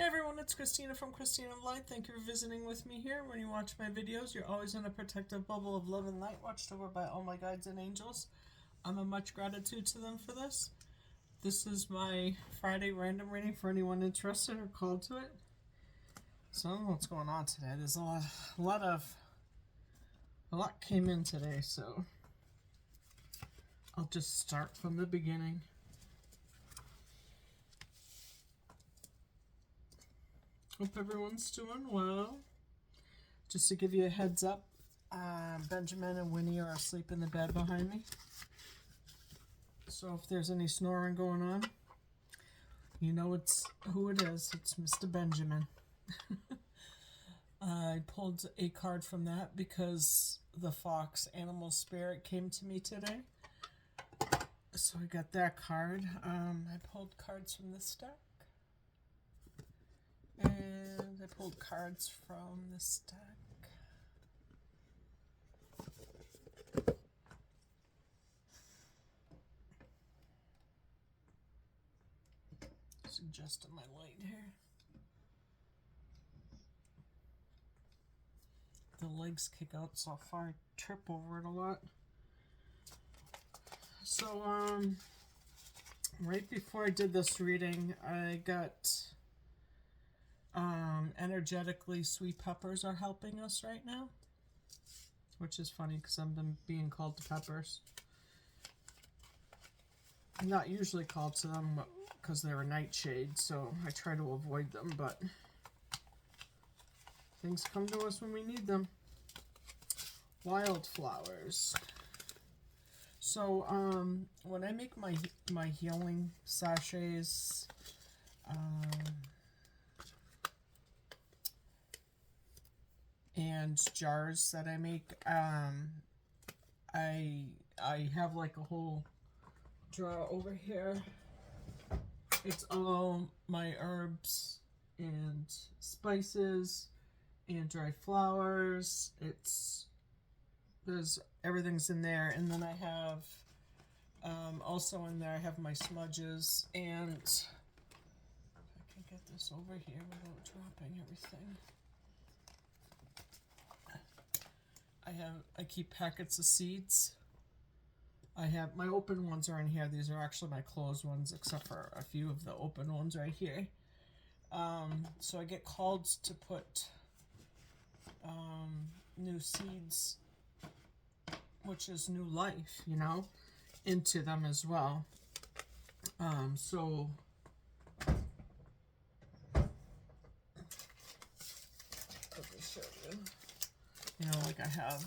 Hey everyone, it's Christina from Christina Light. Thank you for visiting with me here. When you watch my videos, you're always in a protective bubble of love and light, watched over by all my guides and angels. I'm a much gratitude to them for this. This is my Friday random reading for anyone interested or called to it. So I don't know what's going on today. There's a lot came in today, so I'll just start from the beginning. Hope everyone's doing well. Just to give you a heads up, Benjamin and Winnie are asleep in the bed behind me. So if there's any snoring going on, you know it's who it is. It's Mr. Benjamin. I pulled a card from that because the fox animal spirit came to me today. So I got that card. I pulled cards from this deck. And I pulled cards from this deck. Just adjusting my light here. The legs kick out so far, I trip over it a lot. So, right before I did this reading, I got energetically sweet peppers are helping us right now, which is funny because I've been being called to peppers. I'm not usually called to them because they're a nightshade, so I try to avoid them, but things come to us when we need them. Wildflowers. So, when I make my healing sachets, and jars that I make, I have like a whole drawer over here. It's all my herbs and spices and dry flowers. There's everything's in there, and then I have also in there I have my smudges, and if I can get this over here without dropping everything. I keep packets of seeds. I have my open ones are in here. These are actually my closed ones, except for a few of the open ones right here. So I get called to put new seeds, which is new life, you know, into them as well. So let me show you. You know, like I have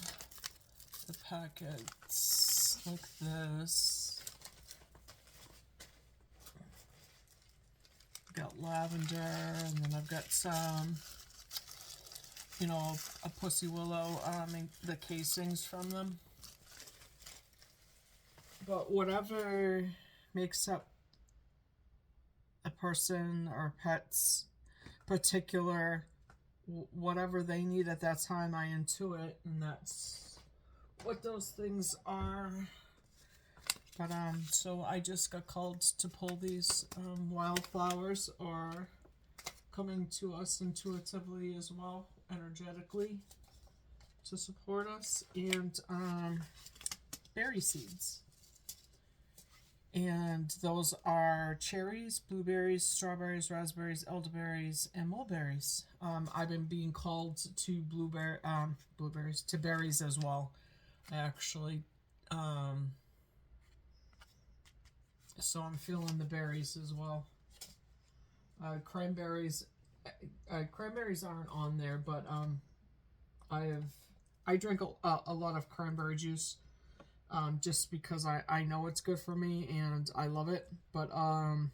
the packets like this. I've got lavender, and then I've got some, you know, a pussy willow, the casings from them. But whatever makes up a person or pet's particular, whatever they need at that time, I intuit, and that's what those things are. But so I just got called to pull these wildflowers are coming to us intuitively as well, energetically, to support us, and berry seeds. And those are cherries, blueberries, strawberries, raspberries, elderberries, and mulberries. I've been being called to blueberries, to berries as well, actually. So I'm feeling the berries as well. Cranberries aren't on there, but I drink a lot of cranberry juice. Just because I know it's good for me and I love it, but I'm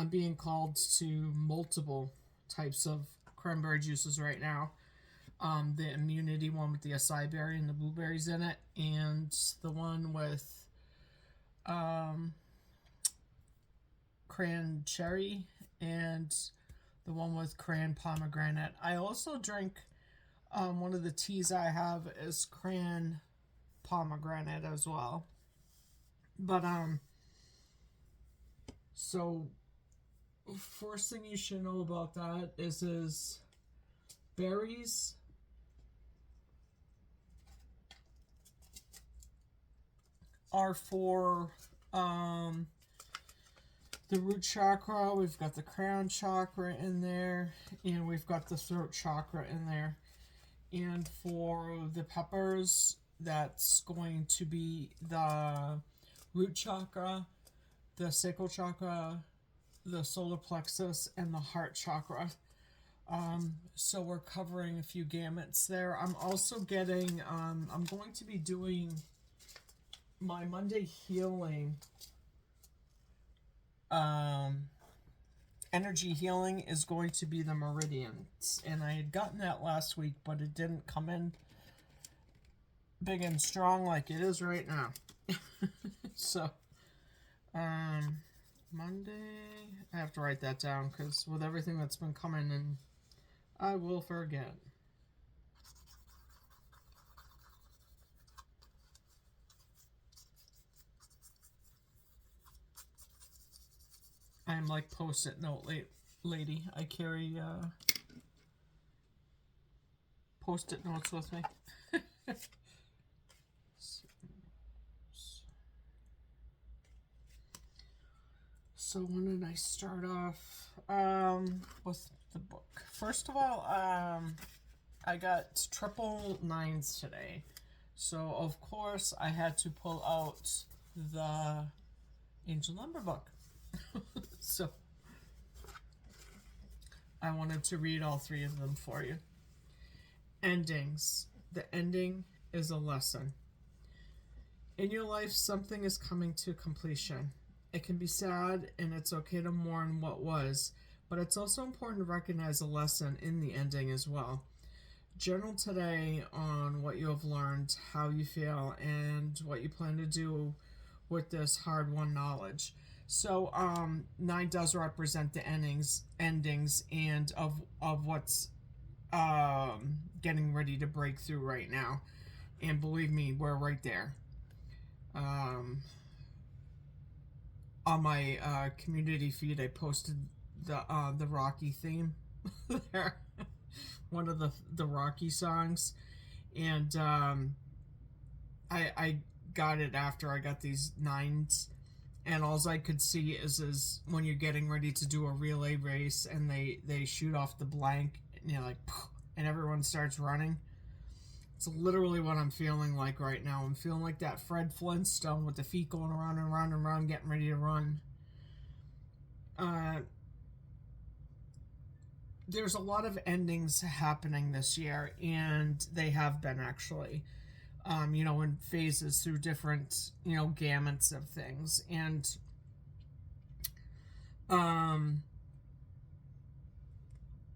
being called to multiple types of cranberry juices right now. The immunity one with the acai berry and the blueberries in it, and the one with cran cherry, and the one with cran pomegranate. I also drink one of the teas I have is cran pomegranate as well. But so first thing you should know about that is berries are for the root chakra. We've got the crown chakra in there, and we've got the throat chakra in there. And for the peppers, that's going to be the root chakra, the sacral chakra, the solar plexus, and the heart chakra. So we're covering a few gamuts there. I'm also getting, I'm going to be doing my Monday healing, energy healing is going to be the meridians. And I had gotten that last week, but it didn't come in big and strong like it is right now. So, Monday, I have to write that down because with everything that's been coming in, I will forget. I'm like post-it note lady. I carry post-it notes with me. So when did I start off with the book? First of all, I got triple nines today. So of course I had to pull out the Angel Number book. So I wanted to read all three of them for you. Endings. The ending is a lesson. In your life, something is coming to completion. It can be sad, and it's okay to mourn what was, but it's also important to recognize a lesson in the ending as well. Journal today on what you have learned, how you feel, and what you plan to do with this hard-won knowledge. So, 9 does represent the endings, and of what's getting ready to break through right now. And believe me, we're right there. On my community feed, I posted the Rocky theme there, one of the Rocky songs, and I got it after I got these 9s, and all I could see is when you're getting ready to do a relay race and they shoot off the blank, and you're like, and everyone starts running. It's literally what I'm feeling like right now. I'm feeling like that Fred Flintstone with the feet going around and around and around, getting ready to run. There's a lot of endings happening this year, and they have been actually, in phases through different, gamuts of things. And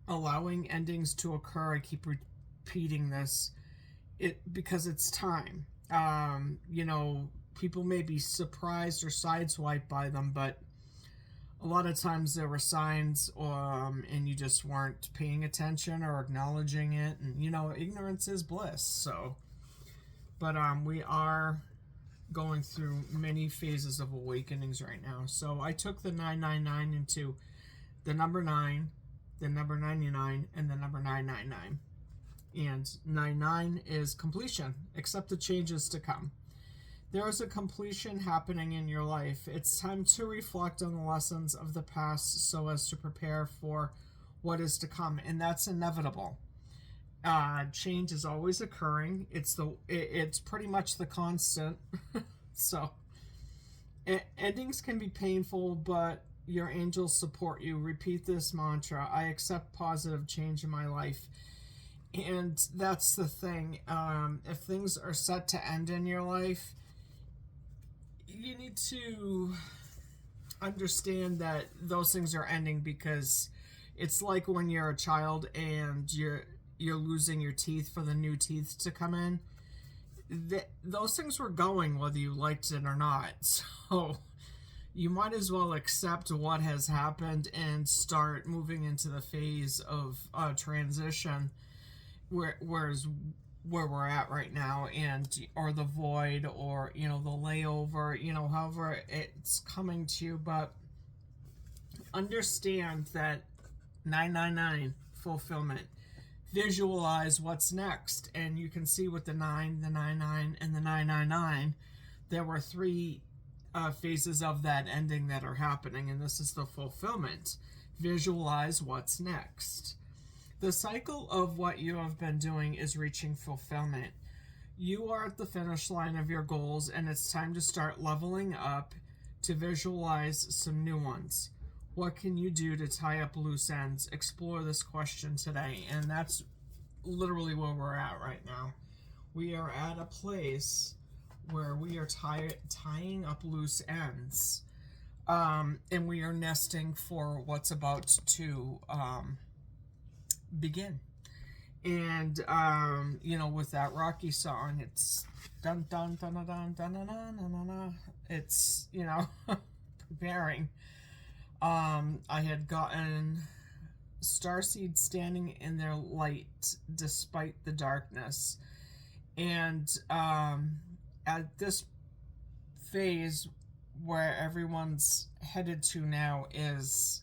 allowing endings to occur, I keep repeating this, because it's time. People may be surprised or sideswiped by them, but a lot of times there were signs, and you just weren't paying attention or acknowledging it, and ignorance is bliss. So, but we are going through many phases of awakenings right now. So I took the 999 into the number 9, the number 99, and the number 999. And 99 is completion. Accept the changes to come. There is a completion happening in your life. It's time to reflect on the lessons of the past so as to prepare for what is to come, and that's inevitable. Change is always occurring. It's pretty much the constant. So endings can be painful, but your angels support you. Repeat this mantra: I accept positive change in my life. And that's the thing. If things are set to end in your life, you need to understand that those things are ending, because it's like when you're a child and you're losing your teeth for the new teeth to come in. Those things were going whether you liked it or not. So you might as well accept what has happened and start moving into the phase of transition, whereas where we're at right now, or the void, or the layover, however it's coming to you. But understand that 999 fulfillment. Visualize what's next, and you can see with the 9, the 99, and the 999, there were three phases of that ending that are happening, and this is the fulfillment. Visualize what's next. The cycle of what you have been doing is reaching fulfillment. You are at the finish line of your goals, and it's time to start leveling up to visualize some new ones. What can you do to tie up loose ends? Explore this question today. And that's literally where we're at right now. We are at a place where we are tying up loose ends. And we are nesting for what's about to begin. And, with that Rocky song, it's dun dun dun dun dun dun dun dun dun dun. It's, preparing. I had gotten Starseed standing in their light despite the darkness. And at this phase where everyone's headed to now is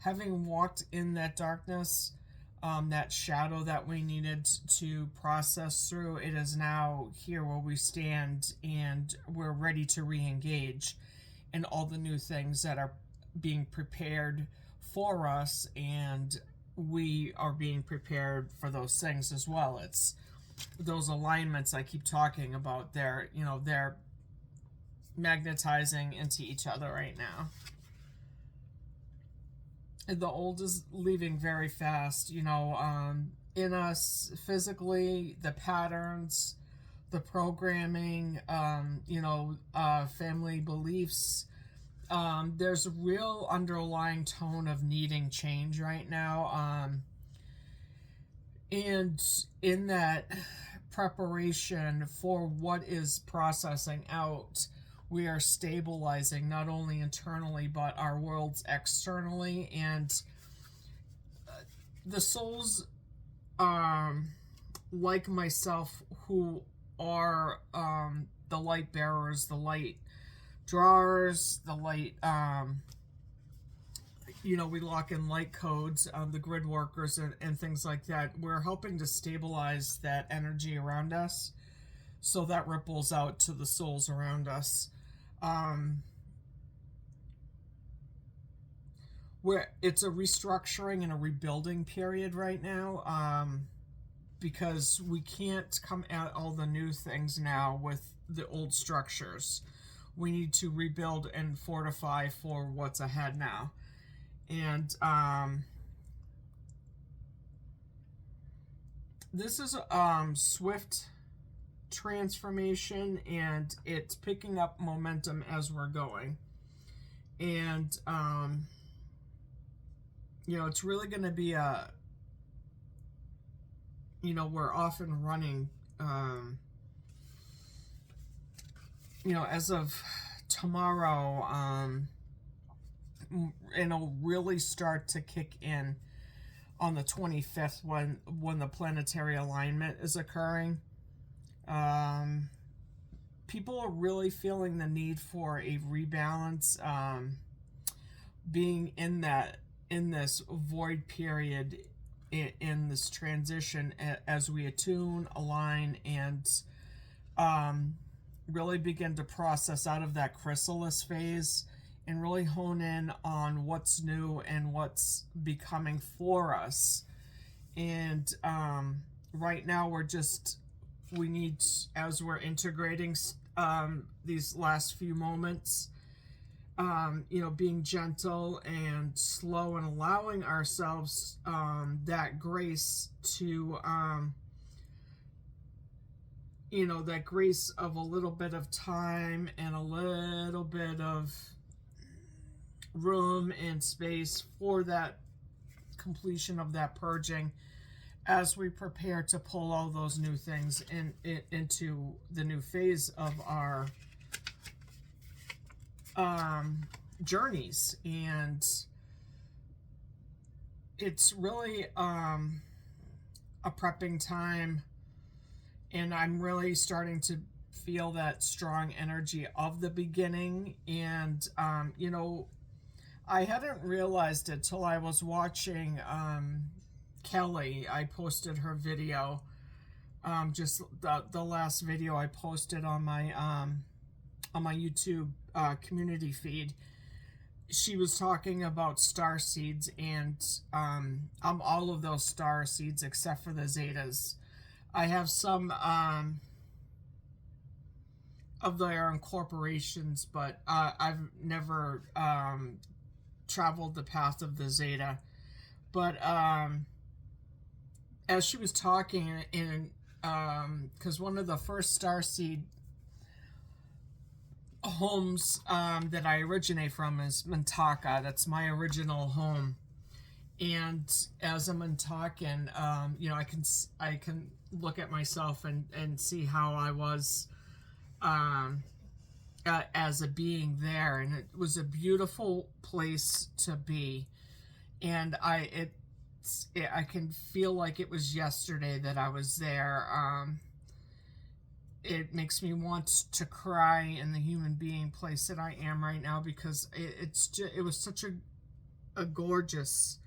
having walked in that darkness, that shadow that we needed to process through, it is now here where we stand and we're ready to re-engage in all the new things that are being prepared for us, and we are being prepared for those things as well. It's those alignments I keep talking about. They're magnetizing into each other right now. The old is leaving very fast, in us physically, the patterns, the programming, family beliefs. There's a real underlying tone of needing change right now. And in that preparation for what is processing out, we are stabilizing not only internally but our worlds externally. And the souls, like myself, who are the light bearers, the light drawers, the light, we lock in light codes, the grid workers and things like that. We're helping to stabilize that energy around us so that ripples out to the souls around us. Where it's a restructuring and a rebuilding period right now, because we can't come at all the new things now with the old structures. We need to rebuild and fortify for what's ahead now. And this is swift transformation, and it's picking up momentum as we're going. And it's really going to be we're off and running. As of tomorrow, and it'll really start to kick in on the 25th when the planetary alignment is occurring. People are really feeling the need for a rebalance, being in this void period, in this transition, as we attune, align, and really begin to process out of that chrysalis phase and really hone in on what's new and what's becoming for us. And right now we need, as we're integrating these last few moments, being gentle and slow and allowing ourselves that grace to that grace of a little bit of time and a little bit of room and space for that completion of that purging, as we prepare to pull all those new things into the new phase of our journeys. And it's really a prepping time, and I'm really starting to feel that strong energy of the beginning. And I hadn't realized it till I was watching Kelly. I posted her video, just the last video I posted on my YouTube community feed. She was talking about star seeds, and I'm all of those star seeds except for the zetas. I have some of their incorporations, but I've never traveled the path of the zeta. But as she was talking, in because one of the first starseed homes that I originate from is Mintaka. That's my original home. And as I'm talking, I can look at myself and see how I was as a being there, and it was a beautiful place to be. And I can feel like it was yesterday that I was there. It makes me want to cry in the human being place that I am right now, because it was such a gorgeous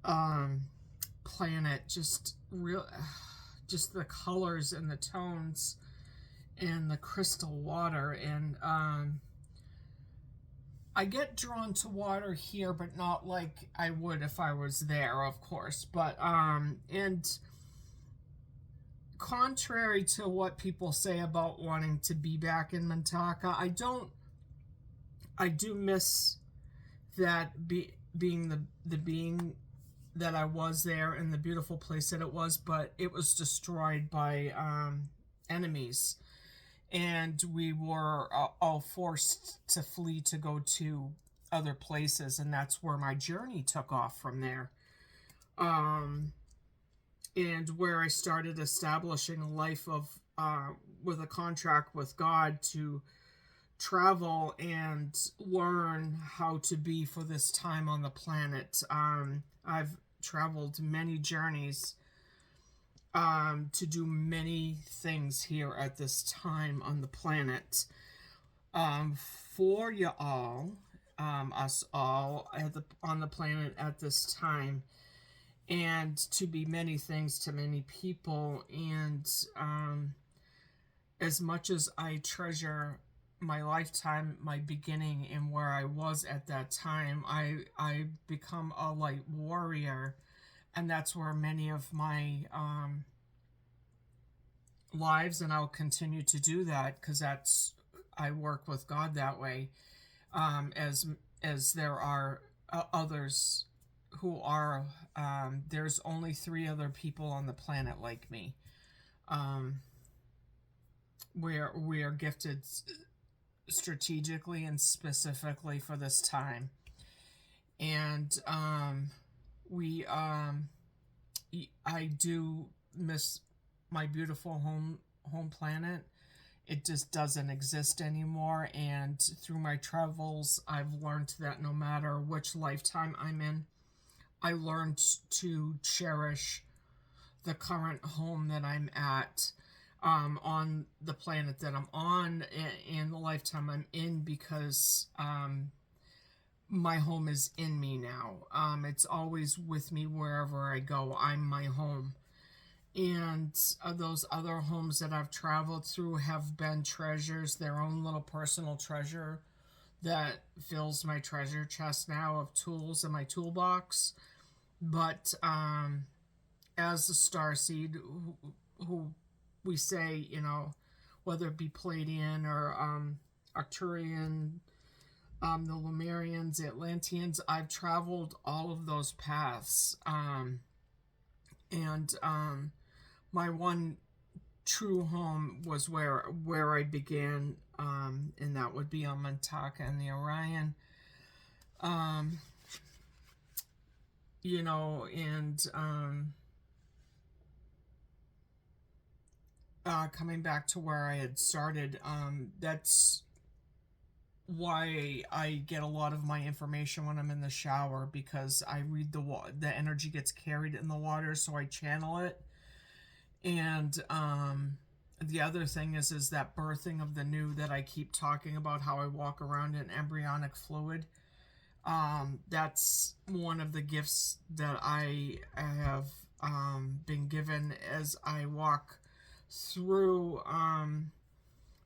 planet. Just the colors and the tones and the crystal water. And I get drawn to water here, but not like I would if I was there, of course. But and contrary to what people say about wanting to be back in Mintaka, I do miss that being the being that I was there, and the beautiful place that it was. But it was destroyed by enemies, and we were all forced to flee to go to other places, and that's where my journey took off from there. And where I started establishing a life of with a contract with God to travel and learn how to be for this time on the planet. I've traveled many journeys to do many things here at this time on the planet, for you all, us all on the planet at this time, and to be many things to many people. And as much as I treasure my lifetime, my beginning, and where I was at that time, I become a light warrior, and that's where many of my lives, and I'll continue to do that, because I work with God that way. As there are others who are, there's only 3 other people on the planet like me. We are gifted strategically and specifically for this time. And I do miss my beautiful home planet. It just doesn't exist anymore. And through my travels, I've learned that no matter which lifetime I'm in, I learned to cherish the current home that I'm at, on the planet that I'm on, and the lifetime I'm in, because my home is in me now. It's always with me wherever I go. I'm my home. And those other homes that I've traveled through have been treasures, their own little personal treasure that fills my treasure chest now of tools in my toolbox. But as a starseed, who we say, whether it be Palladian or Arcturian, the Lemurians, the Atlanteans, I've traveled all of those paths. And my one true home was where I began, and that would be on Mintaka and the Orion. Coming back to where I had started, that's why I get a lot of my information when I'm in the shower, because I read the energy gets carried in the water, so I channel it. And the other thing is that birthing of the new that I keep talking about, how I walk around in embryonic fluid. That's one of the gifts that I have been given as I walk through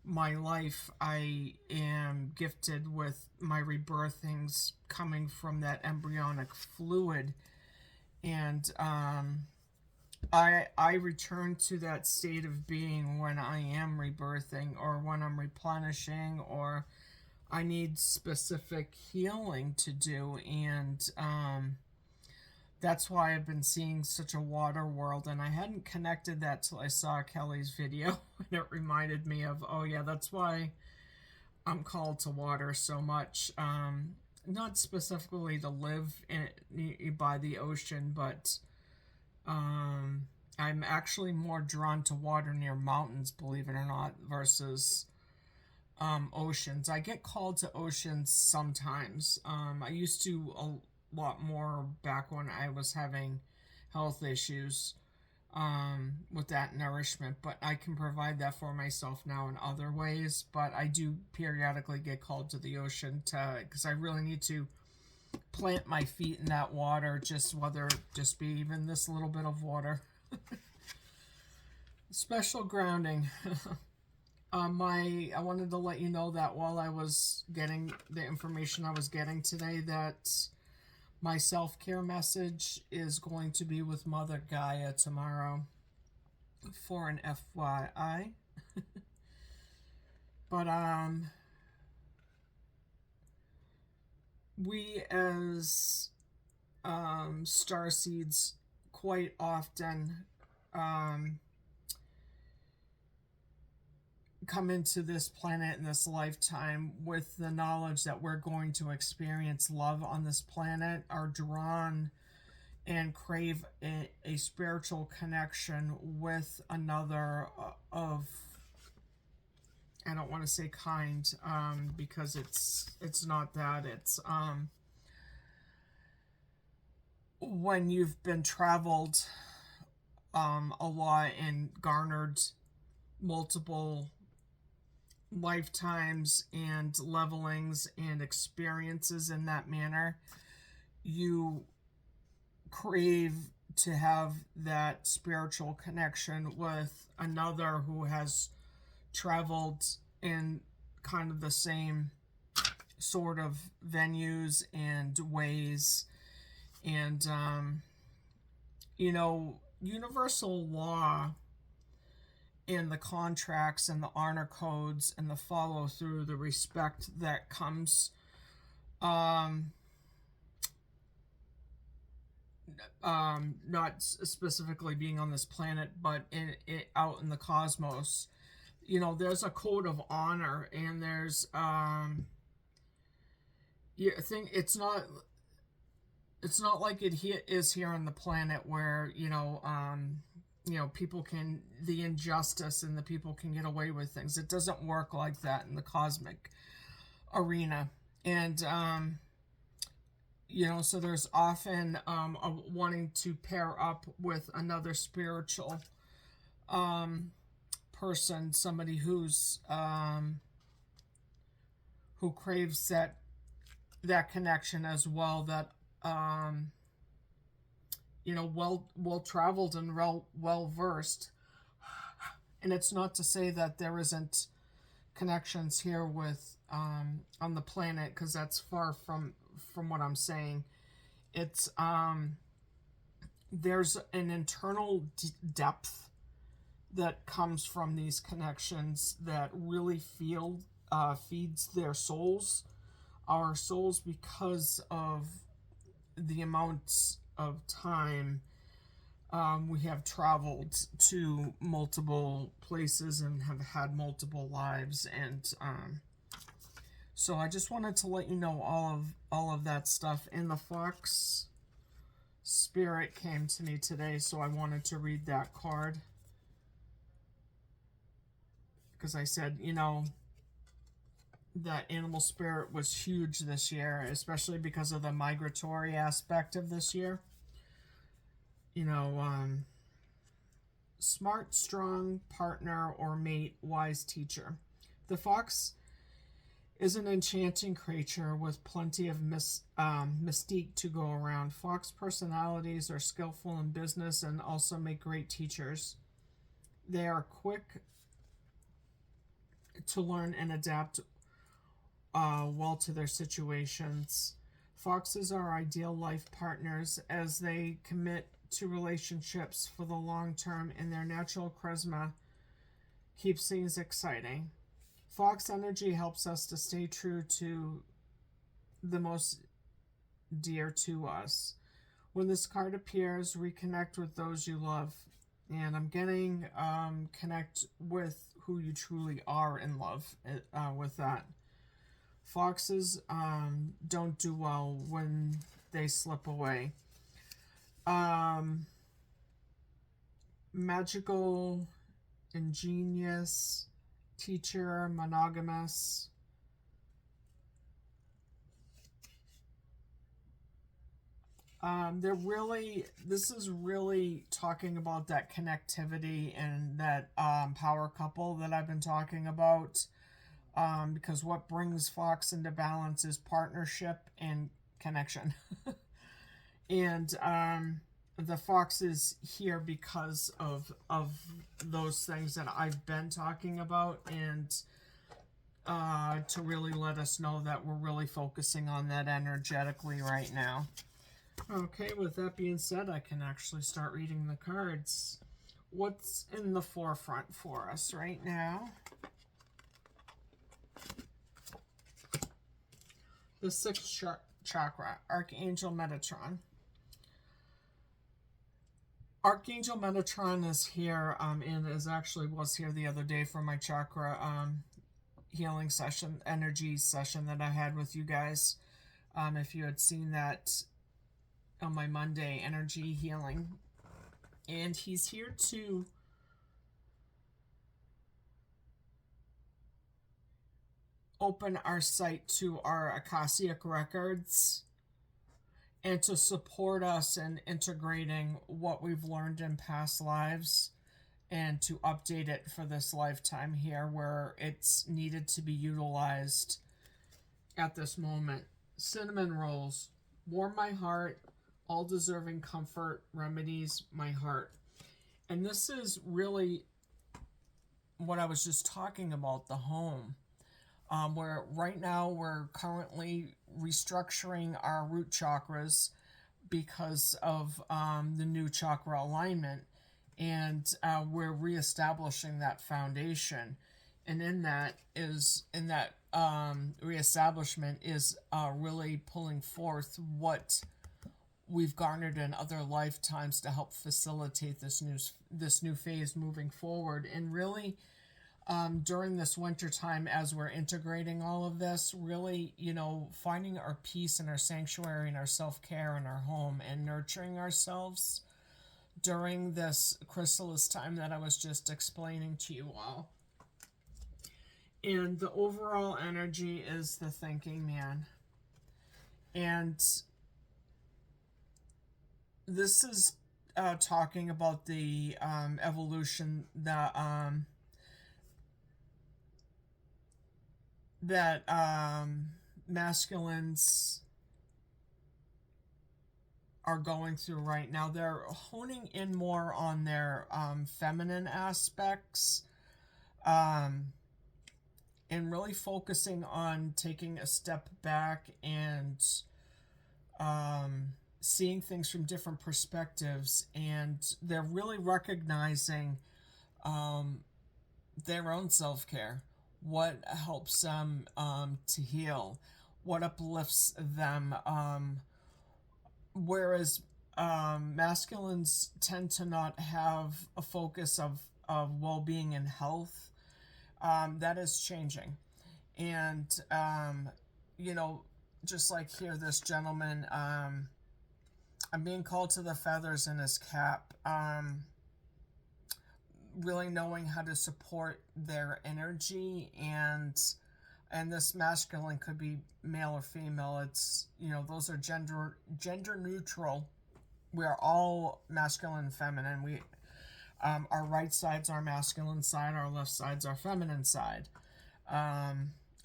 my life. I am gifted with my rebirthings coming from that embryonic fluid, and I return to that state of being when I am rebirthing, or when I'm replenishing, or I need specific healing to do. And that's why I've been seeing such a water world, and I hadn't connected that till I saw Kelly's video and it reminded me of, oh yeah, that's why I'm called to water so much. Not specifically to live by the ocean, but I'm actually more drawn to water near mountains, believe it or not, versus oceans. I get called to oceans sometimes. I used to a lot more back when I was having health issues with that nourishment, but I can provide that for myself now in other ways. But I do periodically get called to the ocean because I really need to plant my feet in that water, whether it just be even this little bit of water. Special grounding. I wanted to let you know that while I was getting the information I was getting today, that my self-care message is going to be with Mother Gaia tomorrow, for an FYI. But we as Starseeds quite often come into this planet in this lifetime with the knowledge that we're going to experience love on this planet, are drawn and crave a spiritual connection with another of, I don't want to say kind, because it's not that. It's when you've been traveled a lot and garnered multiple lifetimes and levelings and experiences in that manner, you crave to have that spiritual connection with another who has traveled in kind of the same sort of venues and ways. And universal law in the contracts and the honor codes and the follow through, the respect that comes not specifically being on this planet, but out in the cosmos. There's a code of honor, and there's it's not like it is here on the planet where people can, the injustice and the people can get away with things. It doesn't work like that in the cosmic arena. And so there's often a wanting to pair up with another spiritual person, somebody who's who craves that connection as well, that well traveled and well versed. And it's not to say that there isn't connections here with on the planet, because that's far from what I'm saying. It's there's an internal depth that comes from these connections that really feeds their souls, our souls, because of the amounts of time we have traveled to multiple places and have had multiple lives. And so I just wanted to let you know all of that stuff. And the fox spirit came to me today, so I wanted to read that card, because I said, that animal spirit was huge this year, especially because of the migratory aspect of this year. Smart, strong partner or mate, wise teacher. The fox is an enchanting creature with plenty of mystique to go around. Fox personalities are skillful in business and also make great teachers. They are quick to learn and adapt well to their situations. Foxes are ideal life partners as they commit to relationships for the long term, and their natural charisma keeps things exciting. Fox energy helps us to stay true to the most dear to us. When this card appears, reconnect with those you love. And I'm getting connect with who you truly are in love with that. Foxes don't do well when they slip away. Magical, ingenious, teacher, monogamous. This is really talking about that connectivity and that power couple that I've been talking about. Because what brings Fox into balance is partnership and connection. And the Fox is here because of those things that I've been talking about, and to really let us know that we're really focusing on that energetically right now. Okay, with that being said, I can actually start reading the cards. What's in the forefront for us right now? The sixth chakra, Archangel Metatron. Archangel Metatron is here, and was here the other day for my chakra healing session, energy session that I had with you guys. If you had seen that on my Monday energy healing. And he's here to open our sight to our Akashic records and to support us in integrating what we've learned in past lives and to update it for this lifetime here where it's needed to be utilized at this moment. Cinnamon rolls warm my heart, all deserving comfort remedies my heart. And this is really what I was just talking about, the home. Where right now we're currently restructuring our root chakras because of the new chakra alignment, and we're reestablishing that foundation. And in that reestablishment is really pulling forth what we've garnered in other lifetimes to help facilitate this new phase moving forward. And really, during this winter time, as we're integrating all of this, really, finding our peace and our sanctuary and our self-care in our home and nurturing ourselves during this chrysalis time that I was just explaining to you all. And the overall energy is the thinking man. And this is talking about the evolution that masculines are going through right now. They're honing in more on their feminine aspects, and really focusing on taking a step back and seeing things from different perspectives. And they're really recognizing their own self-care, what helps them to heal, what uplifts them, whereas masculines tend to not have a focus of well-being and health. That is changing. And just like here, this gentleman, I'm being called to the feathers in his cap, really knowing how to support their energy, and this masculine could be male or female. It's, those are gender neutral. We are all masculine and feminine. We our right side's our masculine side, our left side's our feminine side.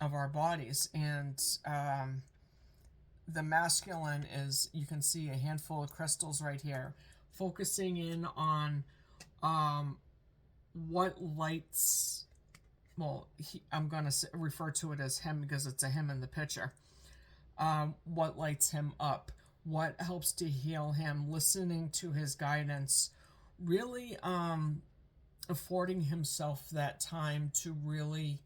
of our bodies. And the masculine is, you can see a handful of crystals right here, focusing in on what lights, well, I'm going to refer to it as him because it's a him in the picture. What lights him up, what helps to heal him, listening to his guidance, really affording himself that time to really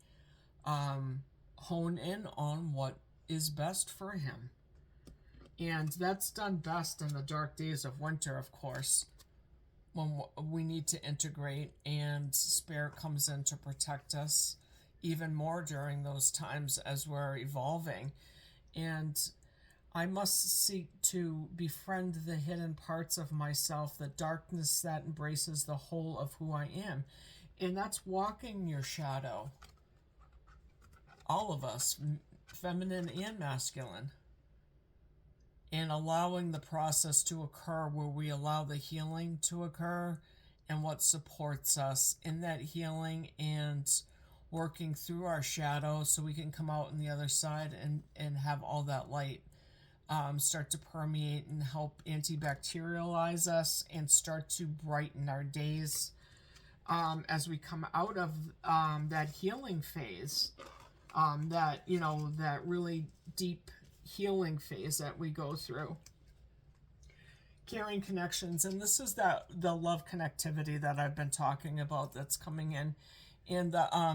hone in on what is best for him. And that's done best in the dark days of winter, of course, when we need to integrate and spirit comes in to protect us even more during those times as we're evolving. And I must seek to befriend the hidden parts of myself, the darkness that embraces the whole of who I am. And that's walking your shadow. All of us, feminine and masculine. And allowing the process to occur where we allow the healing to occur and what supports us in that healing and working through our shadow so we can come out on the other side and have all that light start to permeate and help antibacterialize us and start to brighten our days as we come out of that healing phase, that really deep healing phase that we go through. Caring connections, and this is the love connectivity that I've been talking about that's coming in. And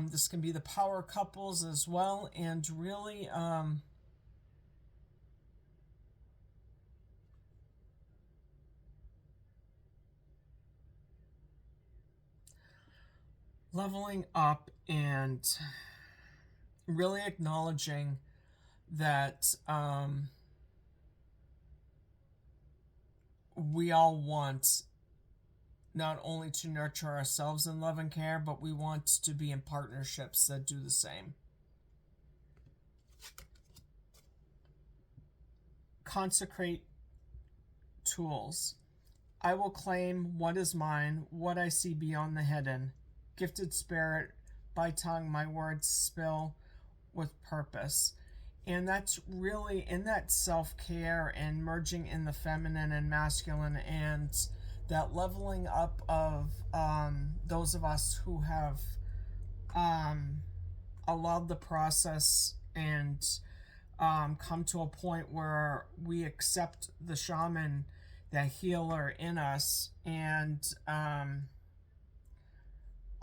this can be the power couples as well, and really leveling up and really acknowledging that we all want not only to nurture ourselves in love and care, but we want to be in partnerships that do the same. Consecrate tools. I will claim what is mine, what I see beyond the hidden. Gifted spirit, by tongue my words spill with purpose. And that's really in that self-care and merging in the feminine and masculine, and that leveling up of those of us who have allowed the process and come to a point where we accept the shaman, the healer in us, and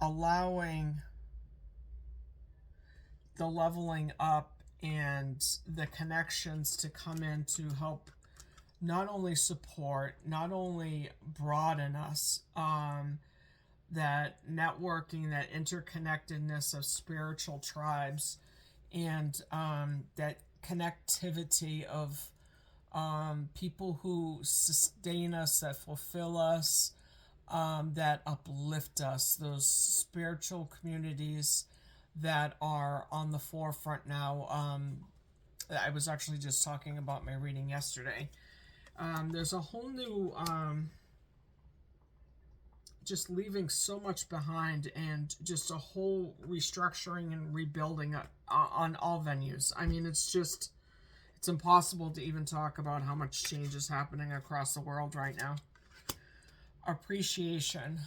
allowing the leveling up and the connections to come in to help not only support, not only broaden us, that networking, that interconnectedness of spiritual tribes, and that connectivity of people who sustain us, that fulfill us, that uplift us, those spiritual communities that are on the forefront now. I was actually just talking about my reading yesterday. There's a whole new, just leaving so much behind, and just a whole restructuring and rebuilding on all venues. I mean, it's impossible to even talk about how much change is happening across the world right now. Appreciation.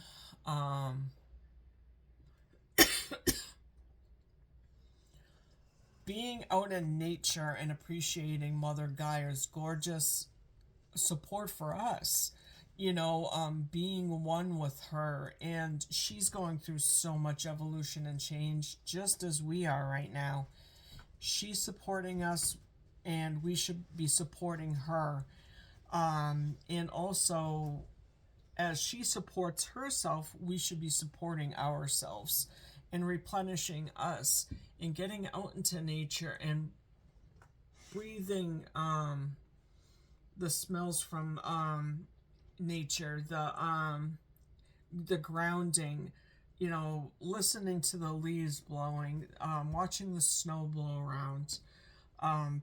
Being out in nature and appreciating Mother Gaia's gorgeous support for us, being one with her, and she's going through so much evolution and change just as we are right now. She's supporting us, and we should be supporting her, and also as she supports herself, we should be supporting ourselves and replenishing us and getting out into nature and breathing the smells from nature, the grounding, listening to the leaves blowing, watching the snow blow around,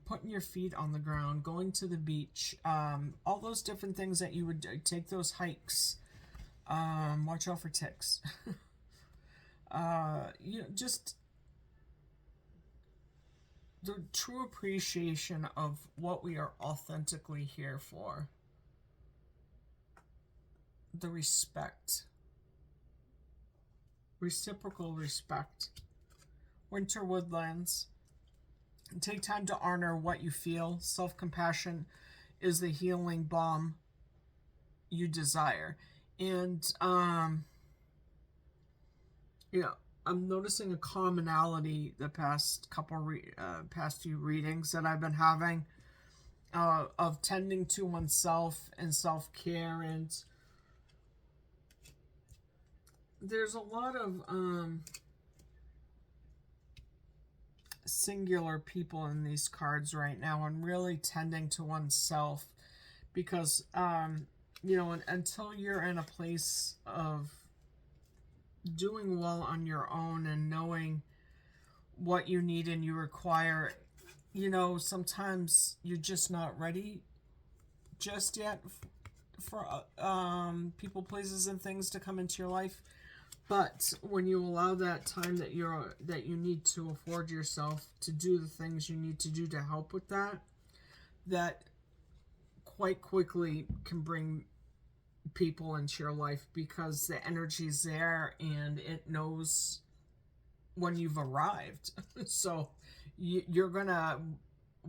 putting your feet on the ground, going to the beach, all those different things that you would take those hikes. Watch out for ticks. Just the true appreciation of what we are authentically here for. The respect. Reciprocal respect. Winter Woodlands. Take time to honor what you feel. Self-compassion is the healing balm you desire. And, I'm noticing a commonality the past past few readings that I've been having of tending to oneself and self-care. And there's a lot of singular people in these cards right now, and really tending to oneself, because until you're in a place of doing well on your own and knowing what you need and you require, sometimes you're just not ready just yet for people, places, and things to come into your life. But when you allow that time that you need to afford yourself to do the things you need to do to help with that quite quickly can bring people into your life, because the energy's there and it knows when you've arrived. So you're gonna,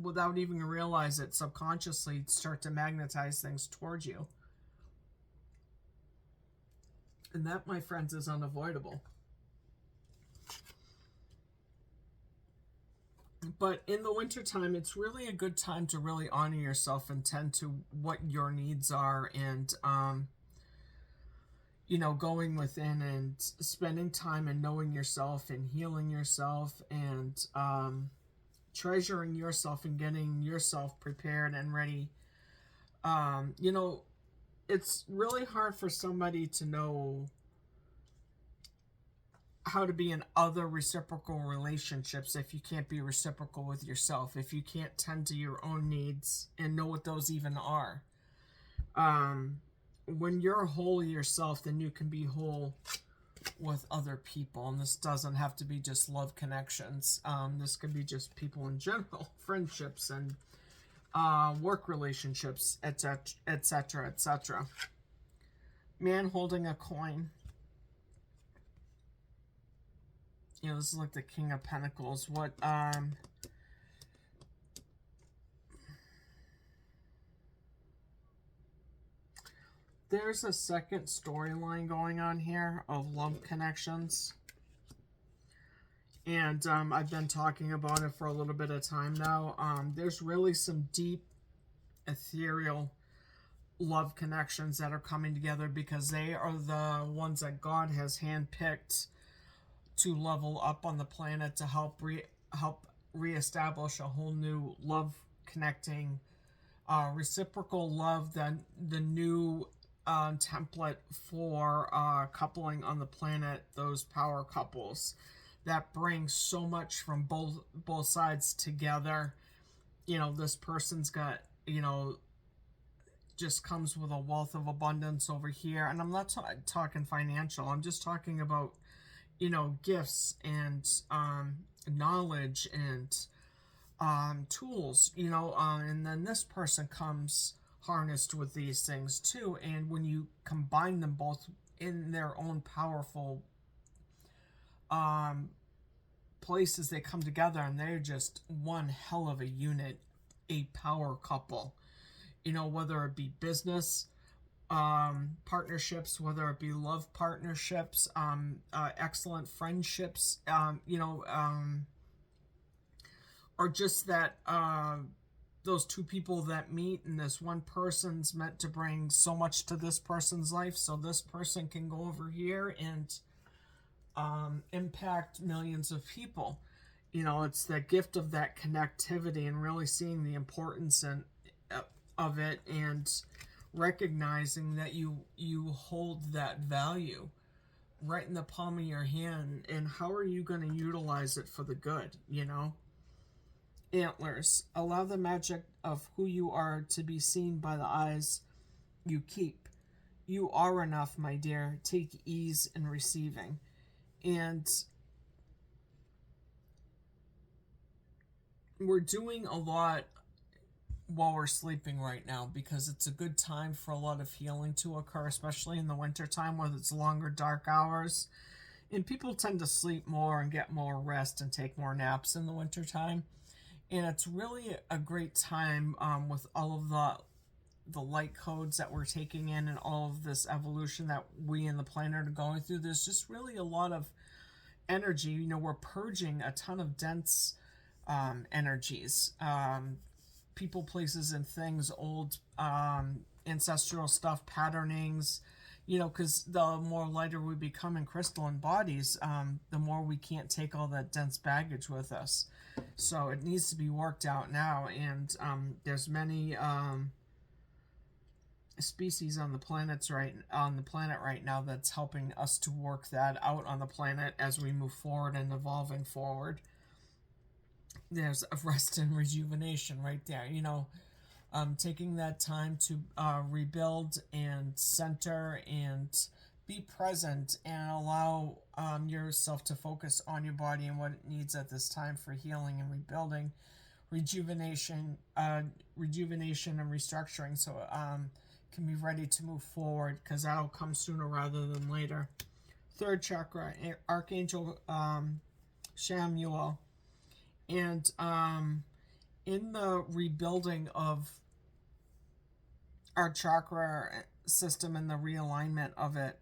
without even realize it, subconsciously start to magnetize things towards you. And that, my friends, is unavoidable. But in the wintertime, it's really a good time to really honor yourself and tend to what your needs are, and, going within and spending time and knowing yourself and healing yourself, and treasuring yourself and getting yourself prepared and ready. It's really hard for somebody to know how to be in other reciprocal relationships if you can't be reciprocal with yourself, if you can't tend to your own needs and know what those even are. When you're whole yourself, then you can be whole with other people. And this doesn't have to be just love connections. This could be just people in general, friendships and work relationships, etc., etc., etc. Man holding a coin. This is like the King of Pentacles. What, there's a second storyline going on here of love connections. And I've been talking about it for a little bit of time now. There's really some deep, ethereal love connections that are coming together, because they are the ones that God has handpicked to level up on the planet to help reestablish a whole new love connecting, reciprocal love, the new template for coupling on the planet, those power couples that bring so much from both sides together. This person's got, just comes with a wealth of abundance over here. And I'm not talking financial. I'm just talking about, gifts and knowledge and tools, and then this person comes harnessed with these things too. And when you combine them both in their own powerful places, they come together and they're just one hell of a unit, a power couple. Whether it be business partnerships, whether it be love partnerships, excellent friendships, or just that those two people that meet, and this one person's meant to bring so much to this person's life, so this person can go over here and impact millions of people. It's the gift of that connectivity and really seeing the importance of it, and recognizing that you hold that value right in the palm of your hand, and how are you going to utilize it for the good. Antlers. Allow the magic of who you are to be seen by the eyes you keep. You are enough, my dear. Take ease in receiving. And we're doing a lot while we're sleeping right now because it's a good time for a lot of healing to occur, especially in the winter time where it's longer dark hours. And people tend to sleep more and get more rest and take more naps in the winter time. And it's really a great time with all of the light codes that we're taking in and all of this evolution that we in the planet are going through. There's just really a lot of energy. You know, we're purging a ton of dense energies, people, places, and things, old ancestral stuff, patternings. You know, because the more lighter we become in crystalline bodies, the more we can't take all that dense baggage with us. So it needs to be worked out now, and there's many species on the planet right now that's helping us to work that out on the planet as we move forward and evolving forward. There's a rest and rejuvenation right there. You know, taking that time to rebuild and center and be present and allow yourself to focus on your body and what it needs at this time for healing and rebuilding, rejuvenation and restructuring, so can be ready to move forward, because that'll come sooner rather than later. Third chakra, Archangel Shamuel. And in the rebuilding of our chakra system and the realignment of it,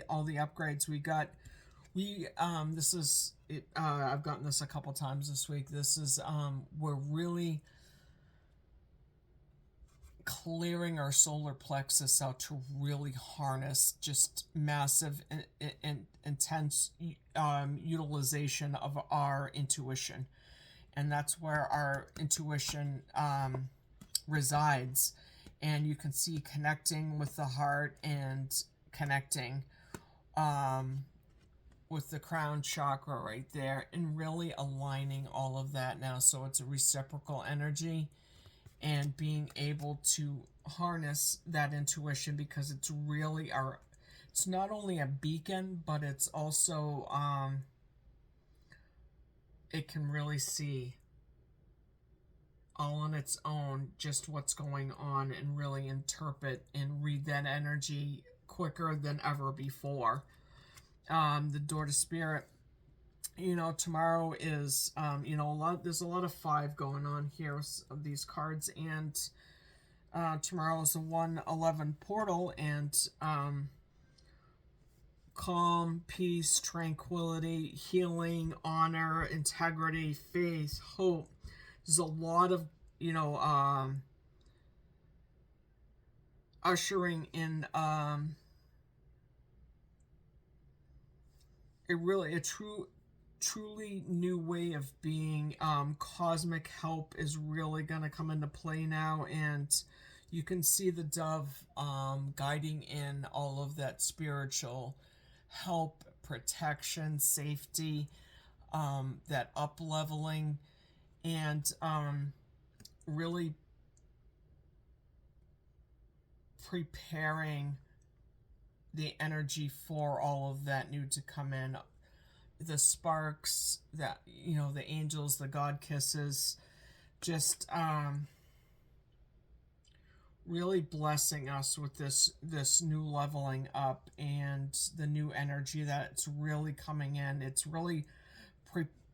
all the upgrades we got, this is it. I've gotten this a couple times this week. This is we're really clearing our solar plexus out to really harness just massive and intense utilization of our intuition, and that's where our intuition resides. And you can see connecting with the heart and connecting with the crown chakra right there, and really aligning all of that now, so it's a reciprocal energy, and being able to harness that intuition, because it's really it's not only a beacon, but it's also it can really see all on its own just what's going on, and really interpret and read that energy quicker than ever before. The door to spirit, you know, tomorrow is you know, there's a lot of 5 going on here of these cards, and tomorrow is a 111 portal, and calm, peace, tranquility, healing, honor, integrity, faith, hope. There's a lot of, you know, ushering in a truly new way of being. Cosmic help is really going to come into play now, and you can see the dove guiding in all of that spiritual help, protection, safety, that up leveling, and really preparing the energy for all of that new to come in. The sparks, that, you know, the angels, the God kisses, just really blessing us with this new leveling up, and the new energy that's really coming in. It's really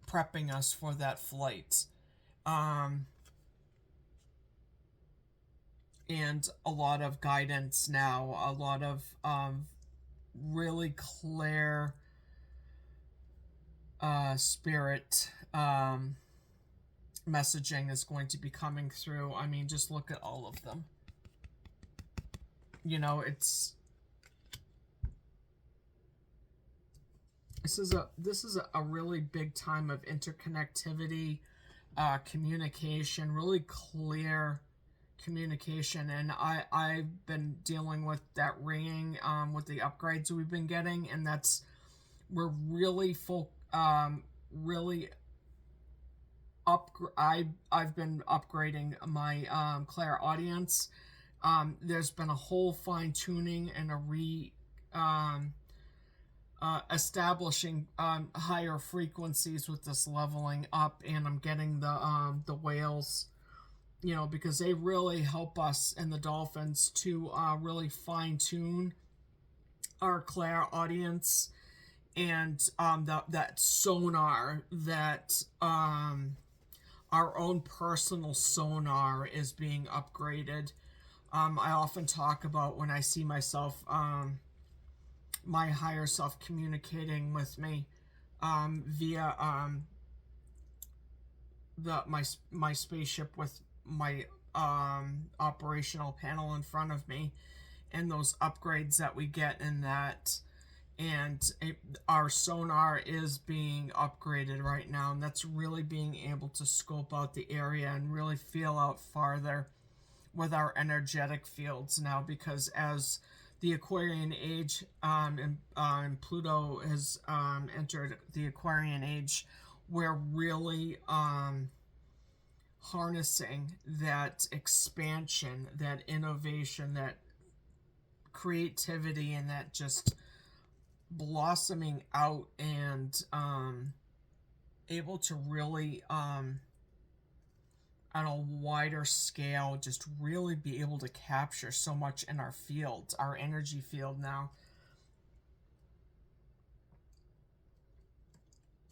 prepping us for that flight. And a lot of guidance now, a lot of really clear spirit messaging is going to be coming through. I mean, just look at all of them. You know, this is a really big time of interconnectivity, communication, really clear communication. And I've been dealing with that ringing with the upgrades we've been getting, and we're really I've been upgrading my clairaudience. There's been a whole fine tuning and establishing higher frequencies with this leveling up, and I'm getting the whales, you know, because they really help us and the dolphins to really fine tune our clairaudience and that sonar, that our own personal sonar is being upgraded. I often talk about when I see myself, my higher self communicating with me via my spaceship with my operational panel in front of me, and those upgrades that we get in that. And our sonar is being upgraded right now, and that's really being able to scope out the area and really feel out farther with our energetic fields now, because as the Aquarian age and Pluto has entered the Aquarian age, we're really harnessing that expansion, that innovation, that creativity, and that just blossoming out, and able to really on a wider scale just really be able to capture so much in our field, our energy field now.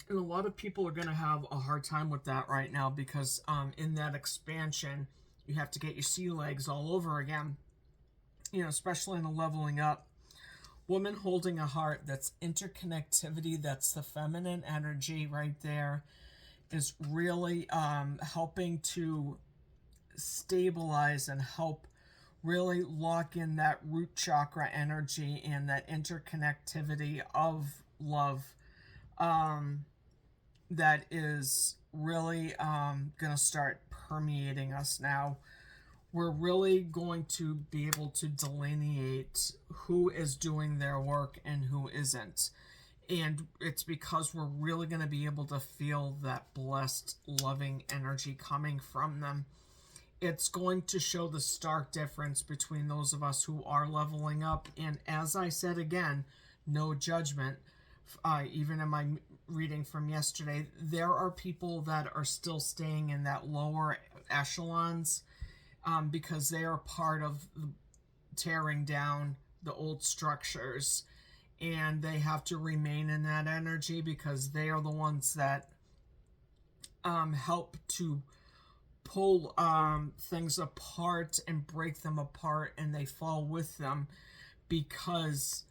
And a lot of people are going to have a hard time with that right now, because in that expansion you have to get your sea legs all over again, you know, especially in the leveling up. Woman holding a heart, that's interconnectivity, that's the feminine energy right there, is really helping to stabilize and help really lock in that root chakra energy and that interconnectivity of love, that is really going to start permeating us now. We're really going to be able to delineate who is doing their work and who isn't. And it's because we're really going to be able to feel that blessed, loving energy coming from them. It's going to show the stark difference between those of us who are leveling up. And as I said again, no judgment. Even in my reading from yesterday, there are people that are still staying in that lower echelons, because they are part of tearing down the old structures, and they have to remain in that energy because they are the ones that help to pull things apart and break them apart, and they fall with them, because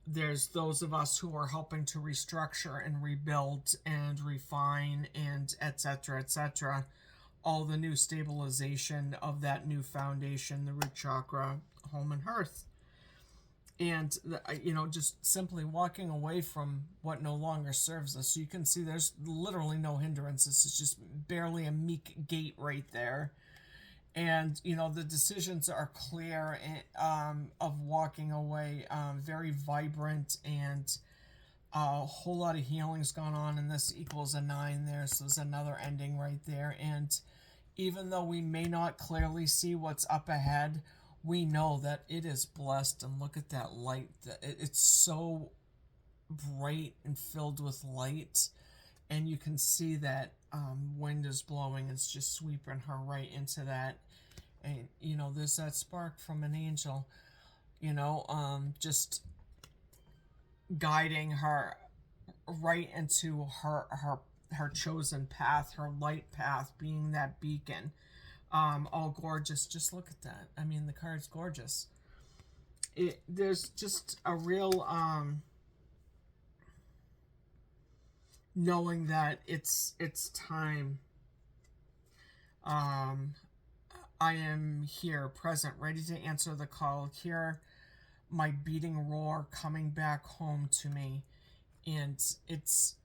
there's those of us who are helping to restructure and rebuild and refine and etc., etc., all the new stabilization of that new foundation, the root chakra, home and hearth. And, you know, just simply walking away from what no longer serves us. So you can see there's literally no hindrances. It's just barely a meek gate right there. And, you know, the decisions are clear, of walking away, very vibrant, and a whole lot of healing's gone on, and this equals a 9 there, so there's another ending right there. And even though we may not clearly see what's up ahead, we know that it is blessed. And look at that light. It's so bright and filled with light, and you can see that wind is blowing. It's just sweeping her right into that. And, you know, there's that spark from an angel, you know, just guiding her right into her chosen path, her light path, being that beacon. All gorgeous. Just look at that. I mean, the card's gorgeous. There's just a real knowing that it's time. I am here, present, ready to answer the call. Hear my beating roar coming back home to me. And it's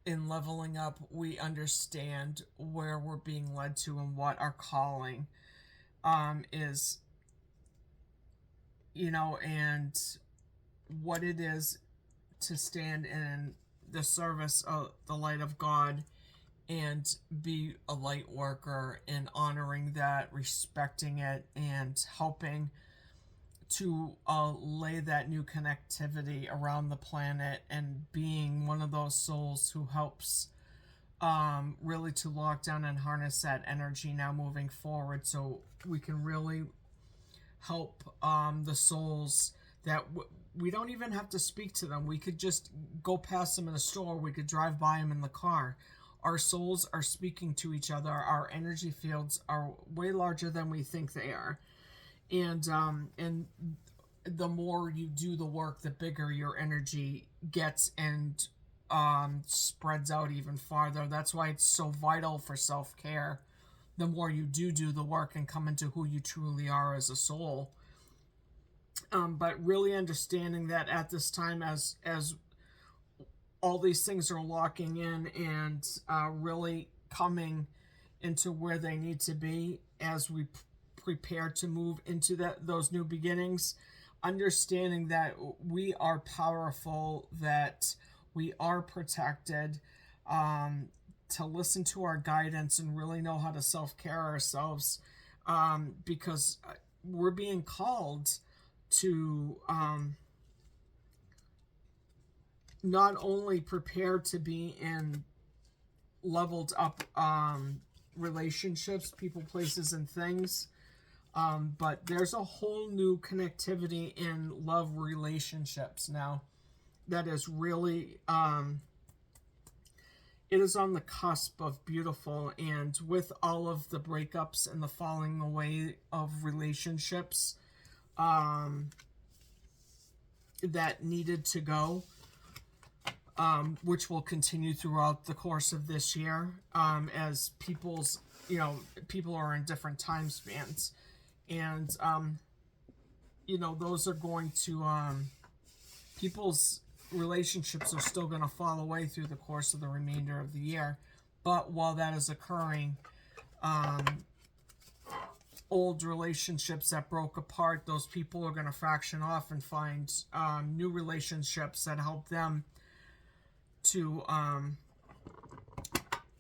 in leveling up, we understand where we're being led to and what our calling is, you know, and what it is to stand in the service of the light of God and be a light worker, and honoring that, respecting it, and helping to lay that new connectivity around the planet, and being one of those souls who helps really to lock down and harness that energy now moving forward, so we can really help the souls that we don't even have to speak to them. We could just go past them in a store. We could drive by them in the car. Our souls are speaking to each other. Our energy fields are way larger than we think they are. And the more you do the work, the bigger your energy gets, and spreads out even farther. That's why it's so vital for self-care. The more you do the work and come into who you truly are as a soul. But really understanding that at this time, as all these things are locking in and really coming into where they need to be, as we prepare to move into those new beginnings, understanding that we are powerful, that we are protected, to listen to our guidance and really know how to self-care ourselves, because we're being called to not only prepare to be in leveled up relationships, people, places, and things, but there's a whole new connectivity in love relationships now that is really it is on the cusp of beautiful. And with all of the breakups and the falling away of relationships that needed to go, which will continue throughout the course of this year, as people are in different time spans, and those are going to people's relationships are still going to fall away through the course of the remainder of the year. But while that is occurring, old relationships that broke apart, those people are going to fraction off and find new relationships that help them to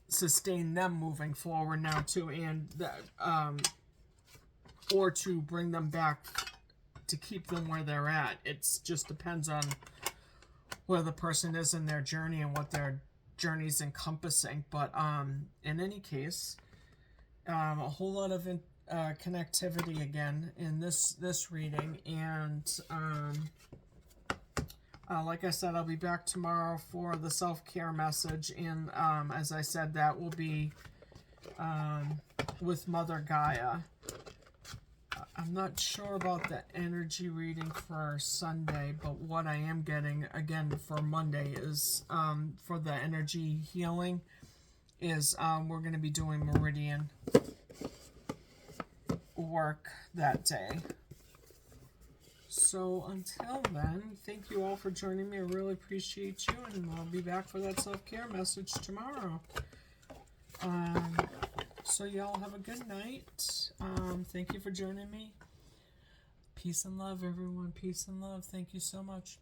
sustain them moving forward now too, and that or to bring them back to keep them where they're at. It just depends on where the person is in their journey and what their journey's encompassing. But in any case, a whole lot of connectivity again in this reading, and like I said, I'll be back tomorrow for the self-care message, and as I said, that will be with Mother Gaia. I'm not sure about the energy reading for Sunday, but what I am getting again for Monday is for the energy healing is we're going to be doing meridian work that day. So until then, thank you all for joining me. I really appreciate you, and I'll be back for that self-care message tomorrow. So y'all have a good night. Thank you for joining me. Peace and love, everyone. Peace and love. Thank you so much.